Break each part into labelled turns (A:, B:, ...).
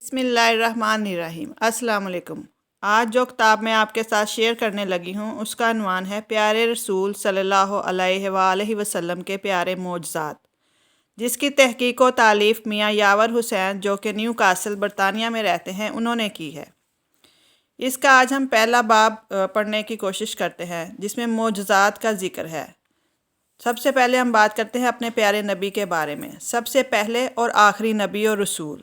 A: بسم اللہ الرحمن الرحیم۔ السلام علیکم۔ آج جو کتاب میں آپ کے ساتھ شیئر کرنے لگی ہوں اس کا عنوان ہے پیارے رسول صلی اللہ علیہ وآلہ وسلم کے پیارے معجزات، جس کی تحقیق و تالیف میاں یاور حسین جو کہ نیو کاسل برطانیہ میں رہتے ہیں انہوں نے کی ہے۔ اس کا آج ہم پہلا باب پڑھنے کی کوشش کرتے ہیں جس میں معجزات کا ذکر ہے۔ سب سے پہلے ہم بات کرتے ہیں اپنے پیارے نبی کے بارے میں۔ سب سے پہلے اور آخری نبی اور رسول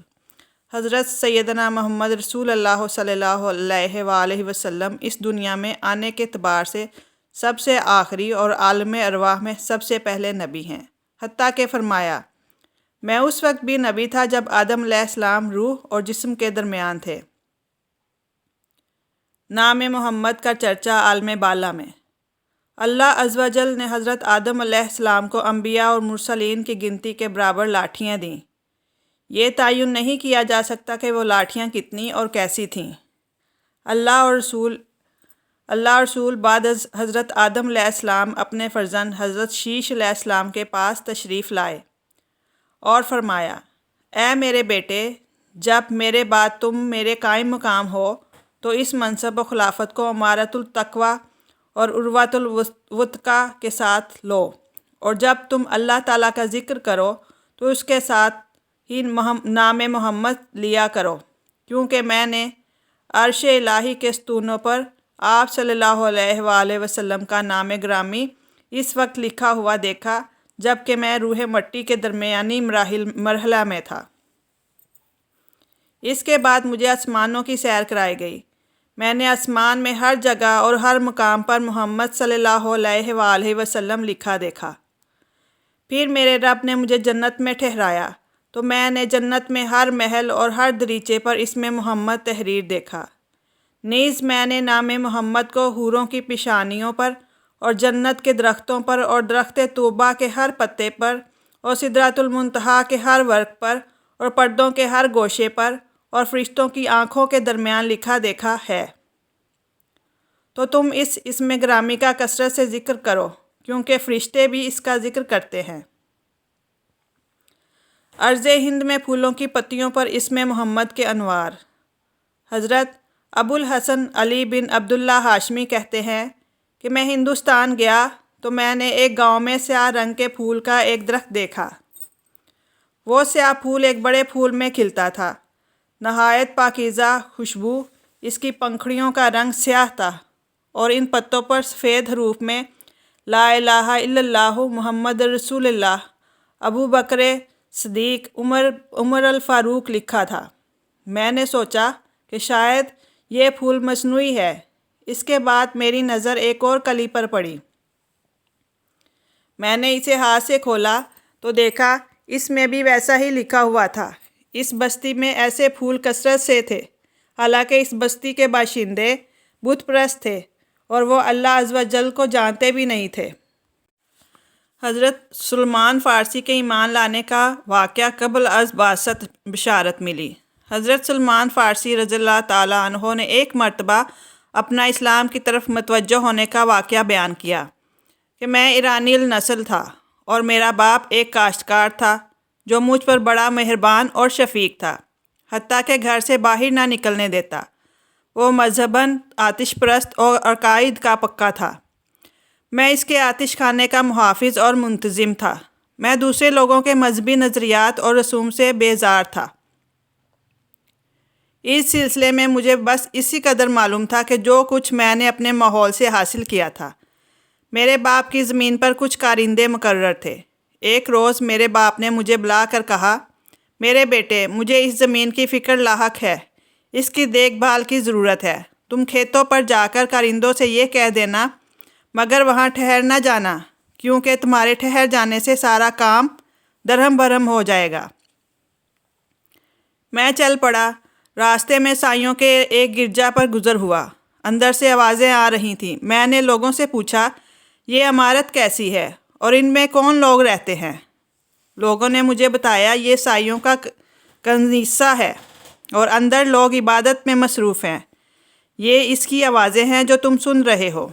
A: حضرت سیدنا محمد رسول اللہ صلی اللہ علیہ وآلہ وسلم اس دنیا میں آنے کے اعتبار سے سب سے آخری اور عالم ارواح میں سب سے پہلے نبی ہیں۔ حتیٰ کہ فرمایا، میں اس وقت بھی نبی تھا جب آدم علیہ السلام روح اور جسم کے درمیان تھے۔ نام محمد کا چرچا عالم بالا میں۔ اللہ عز و جل نے حضرت آدم علیہ السلام کو انبیاء اور مرسلین کی گنتی کے برابر لاٹھیاں دیں۔ یہ تعین نہیں کیا جا سکتا کہ وہ لاٹھیاں کتنی اور کیسی تھیں۔ اللہ اور رسول بعد از حضرت آدم علیہ السلام اپنے فرزند حضرت شیش علیہ السلام کے پاس تشریف لائے اور فرمایا، اے میرے بیٹے، جب میرے بعد تم میرے قائم مقام ہو تو اس منصب و خلافت کو امارت التقویٰ اور عروۃ الوثقیٰ کے ساتھ لو، اور جب تم اللہ تعالیٰ کا ذکر کرو تو اس کے ساتھ ہی نام محمد لیا کرو، کیونکہ میں نے عرش الہی کے ستونوں پر آپ صلی اللہ علیہ وآلہ وسلم کا نام گرامی اس وقت لکھا ہوا دیکھا جب کہ میں روح مٹی کے درمیانی مرحلہ میں تھا۔ اس کے بعد مجھے آسمانوں کی سیر کرائی گئی۔ میں نے آسمان میں ہر جگہ اور ہر مقام پر محمد صلی اللہ علیہ وآلہ وسلم لکھا دیکھا۔ پھر میرے رب نے مجھے جنت میں ٹھہرایا تو میں نے جنت میں ہر محل اور ہر دریچے پر اسم محمد تحریر دیکھا۔ نیز میں نے نام محمد کو حوروں کی پیشانیوں پر اور جنت کے درختوں پر اور درخت طوبہ کے ہر پتے پر اور سدرۃ المنتہا کے ہر ورق پر اور پردوں کے ہر گوشے پر اور فرشتوں کی آنکھوں کے درمیان لکھا دیکھا ہے۔ تو تم اس اسم گرامی کا کثرت سے ذکر کرو، کیونکہ فرشتے بھی اس کا ذکر کرتے ہیں۔ ارض ہند میں پھولوں کی پتیوں پر اسم محمد کے انوار۔ حضرت ابو الحسن علی بن عبداللہ ہاشمی کہتے ہیں کہ میں ہندوستان گیا تو میں نے ایک گاؤں میں سیاہ رنگ کے پھول کا ایک درخت دیکھا۔ وہ سیاہ پھول ایک بڑے پھول میں کھلتا تھا، نہایت پاکیزہ خوشبو، اس کی پنکھڑیوں کا رنگ سیاہ تھا اور ان پتوں پر سفید حروف میں لا الہ الا اللہ محمد رسول اللہ، ابو بکر صدیق، عمر الفاروق لکھا تھا۔ میں نے سوچا کہ شاید یہ پھول مصنوعی ہے۔ اس کے بعد میری نظر ایک اور کلی پر پڑی۔ میں نے اسے ہاتھ سے کھولا تو دیکھا اس میں بھی ویسا ہی لکھا ہوا تھا۔ اس بستی میں ایسے پھول کثرت سے تھے، حالانکہ اس بستی کے باشندے بت پرست تھے اور وہ اللہ عز و جل کو جانتے بھی نہیں تھے۔ حضرت سلمان فارسی کے ایمان لانے کا واقعہ قبل از بعثت بشارت ملی۔ حضرت سلمان فارسی رضی اللہ تعالیٰ عنہ نے ایک مرتبہ اپنا اسلام کی طرف متوجہ ہونے کا واقعہ بیان کیا کہ میں ایرانی النسل تھا اور میرا باپ ایک کاشتکار تھا جو مجھ پر بڑا مہربان اور شفیق تھا، حتیٰ کہ گھر سے باہر نہ نکلنے دیتا۔ وہ مذہباً آتش پرست اور عقائد کا پکا تھا۔ میں اس کے آتش خانے کا محافظ اور منتظم تھا۔ میں دوسرے لوگوں کے مذہبی نظریات اور رسوم سے بیزار تھا۔ اس سلسلے میں مجھے بس اسی قدر معلوم تھا کہ جو کچھ میں نے اپنے ماحول سے حاصل کیا تھا۔ میرے باپ کی زمین پر کچھ کارندے مقرر تھے۔ ایک روز میرے باپ نے مجھے بلا کر کہا، میرے بیٹے، مجھے اس زمین کی فکر لاحق ہے، اس کی دیکھ بھال کی ضرورت ہے۔ تم کھیتوں پر جا کر کارندوں سے یہ کہہ دینا، مگر وہاں ٹھہر نہ جانا، کیونکہ تمہارے ٹھہر جانے سے سارا کام درہم برہم ہو جائے گا۔ میں چل پڑا۔ راستے میں سائیوں کے ایک گرجا پر گزر ہوا۔ اندر سے آوازیں آ رہی تھیں۔ میں نے لوگوں سے پوچھا، یہ عمارت کیسی ہے اور ان میں کون لوگ رہتے ہیں؟ لوگوں نے مجھے بتایا، یہ سائیوں کا کنیسہ ہے اور اندر لوگ عبادت میں مصروف ہیں۔ یہ اس کی آوازیں ہیں جو تم سن رہے ہو۔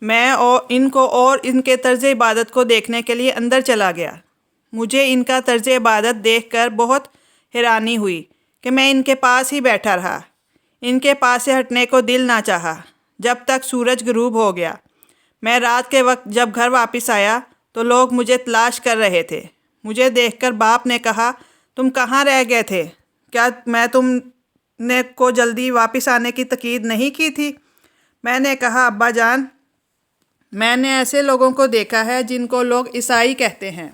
A: میں ان کو اور ان کے طرز عبادت کو دیکھنے کے لیے اندر چلا گیا۔ مجھے ان کا طرز عبادت دیکھ کر بہت हैरानी हुई कि मैं इनके पास ही बैठा रहा। इनके पास से हटने को दिल ना चाहा जब तक सूरज ग़रूब हो गया। मैं रात के वक्त जब घर वापस आया तो लोग मुझे तलाश कर रहे थे। मुझे देखकर बाप ने कहा, तुम कहाँ रह गए थे? क्या मैं तुमने को जल्दी वापस आने की तकीद नहीं की थी? मैंने कहा, अब्बा जान, मैंने ऐसे लोगों को देखा है जिनको लोग ईसाई कहते हैं।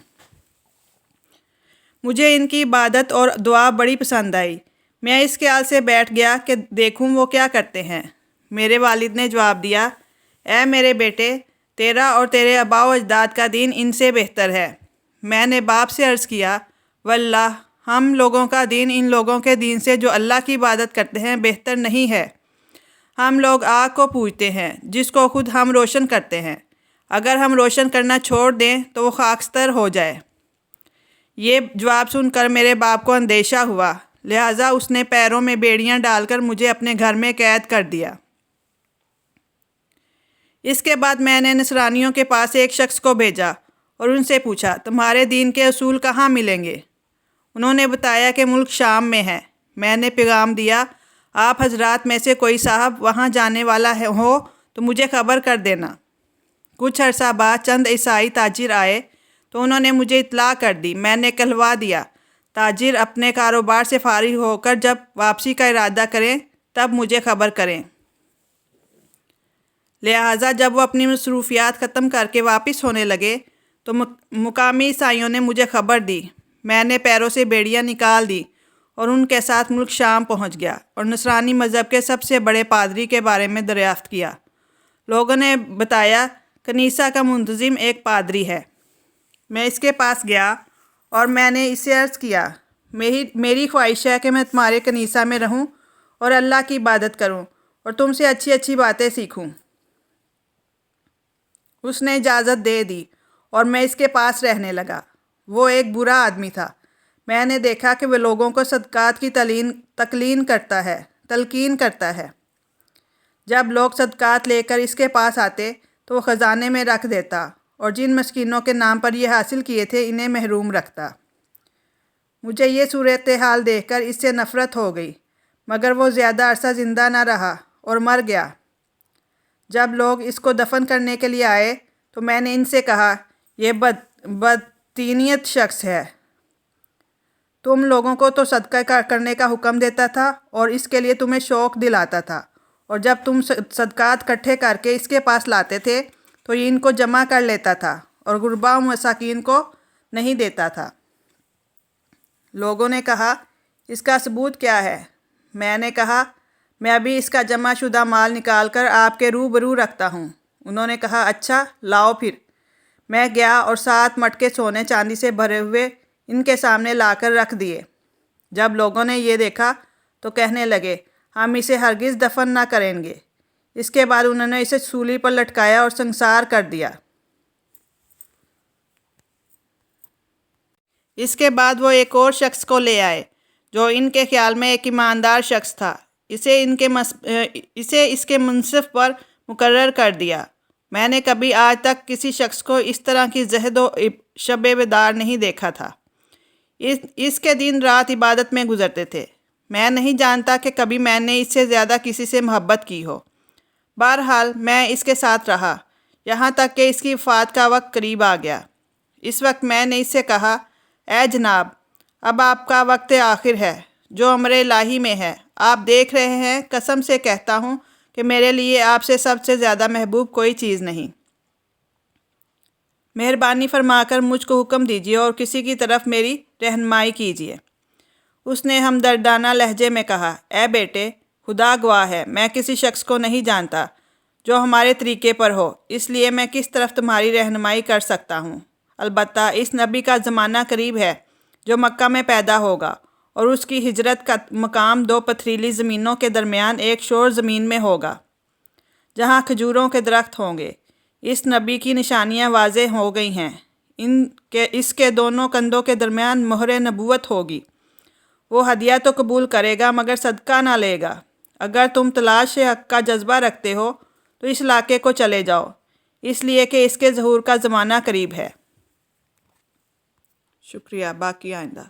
A: मुझे इनकी इबादत और दुआ बड़ी पसंद आई। मैं इस ख्याल से बैठ गया कि देखूं वो क्या करते हैं। मेरे वालिद ने जवाब दिया, ऐ मेरे बेटे, तेरा और तेरे आबा व अजदाद का दीन इनसे बेहतर है। मैंने बाप से अर्ज़ किया, वल्लाह, हम लोगों का दीन इन लोगों के दीन से जो अल्लाह की इबादत करते हैं बेहतर नहीं है। हम लोग आग को पूजते हैं जिसको खुद हम रोशन करते हैं। अगर हम रोशन करना छोड़ दें तो वो खाकस्तर हो जाए। ये जवाब सुनकर मेरे बाप को अंदेशा हुआ, लिहाजा उसने पैरों में बेड़ियां डालकर मुझे अपने घर में कैद कर दिया। इसके बाद मैंने नसरानियों के पास एक शख्स को भेजा और उनसे पूछा, तुम्हारे दीन के असूल कहाँ मिलेंगे? उन्होंने बताया कि मुल्क शाम में है। मैंने पैगाम दिया, आप हजरात में से कोई साहब वहाँ जाने वाला हो तो मुझे ख़बर कर देना। कुछ अरसा बाद चंद ईसाई ताजिर आए तो उन्होंने मुझे इत्तला कर दी। मैंने कहलवा दिया, ताजिर अपने कारोबार से फारिग होकर जब वापसी का इरादा करें तब मुझे ख़बर करें। लिहाजा जब वो अपनी मसरूफियात ख़त्म करके वापस होने लगे तो मुकामी ईसाइयों ने मुझे ख़बर दी। मैंने पैरों से बेड़ियाँ निकाल दी और उनके साथ मुल्क शाम पहुंच गया और नसरानी मज़हब के सबसे बड़े पादरी के बारे में दरियाफ़्त किया। लोगों ने बताया, कनीसा का मुंतज़िम एक पादरी है। मैं इसके पास गया और मैंने इससे अर्ज़ किया, मेरी ख्वाहिश है कि मैं तुम्हारे कनीसा में रहूं और अल्लाह की इबादत करूं और तुमसे अच्छी अच्छी बातें सीखूं। उसने इजाज़त दे दी और मैं इसके पास रहने लगा। वो एक बुरा आदमी था। मैंने देखा कि वह लोगों को सदक़ात की तलकीन करता है। जब लोग सदक़ात लेकर इसके पास आते तो वो ख़जाने में रख देता और जिन मस्कीनों के नाम पर ये हासिल किए थे इन्हें महरूम रखता। मुझे ये सूरत हाल देखकर इससे नफ़रत हो गई, मगर वो ज़्यादा अरसा ज़िंदा न रहा और मर गया। जब लोग इसको दफन करने के लिए आए तो मैंने इनसे कहा, यह बदतीनियत शख्स है। तुम लोगों को तो सदका करने का हुक्म देता था और इसके लिए तुम्हें शौक़ दिलाता था, और जब तुम सदकात इकट्ठे करके इसके पास लाते थे तो ये इनको जमा कर लेता था और गुरबा मसाकीन को नहीं देता था। लोगों ने कहा, इसका सबूत क्या है? मैंने कहा, मैं अभी इसका जमा शुदा माल निकाल कर आपके रूबरू रखता हूँ। उन्होंने कहा, अच्छा लाओ फिर। मैं गया और 7 मटके सोने चांदी से भरे हुए इनके सामने लाकर रख दिए। जब लोगों ने ये देखा तो कहने लगे, हम इसे हरगिज़ दफन ना करेंगे। इसके बाद उन्होंने इसे सूली पर लटकाया और संसार कर दिया। इसके बाद वो एक और शख्स को ले आए जो इनके ख्याल में एक ईमानदार शख्स था। इसे इसके मुनसिफ पर मुकर्रर कर दिया। मैंने कभी आज तक किसी शख्स को इस तरह की ज़हद व शब-ए-बेदार नहीं देखा था। इसके दिन रात इबादत में गुजरते थे। मैं नहीं जानता कि कभी मैंने इससे ज़्यादा किसी से मोहब्बत की हो। बहरहाल मैं इसके साथ रहा यहाँ तक कि इसकी वफ़ात का वक्त करीब आ गया। इस वक्त मैंने इससे कहा, ऐ जनाब, अब आपका वक्त आखिर है जो अमरे इलाही में है। आप देख रहे हैं, कसम से कहता हूँ कि मेरे लिए आपसे सबसे ज़्यादा महबूब कोई चीज़ नहीं। मेहरबानी फरमाकर मुझको हुक्म दीजिए और किसी की तरफ मेरी रहनुमाई कीजिए। उसने हमदर्दाना लहजे में कहा, ऐ बेटे, खुदा गवाह है, मैं किसी शख्स को नहीं जानता जो हमारे तरीके पर हो, इसलिए मैं किस तरफ तुम्हारी रहनुमाई कर सकता हूँ। अलबत्ता इस नबी का ज़माना करीब है जो मक्का में पैदा होगा और उसकी हिजरत का मकाम 2 पथरीली ज़मीनों के दरमियान एक शोर ज़मीन में होगा जहाँ खजूरों के दरख्त होंगे। इस नबी की निशानियाँ वाज़ेह हो गई हैं। इसके दोनों कंधों के दरमियान मोहर नबूवत होगी। वो हदिया तो कबूल करेगा मगर सदका ना लेगा। अगर तुम तलाश हक़ का जज्बा रखते हो तो इस इलाके को चले जाओ, इसलिए कि इसके ज़हूर का ज़माना करीब है। शुक्रिया। बाकी आइंदा।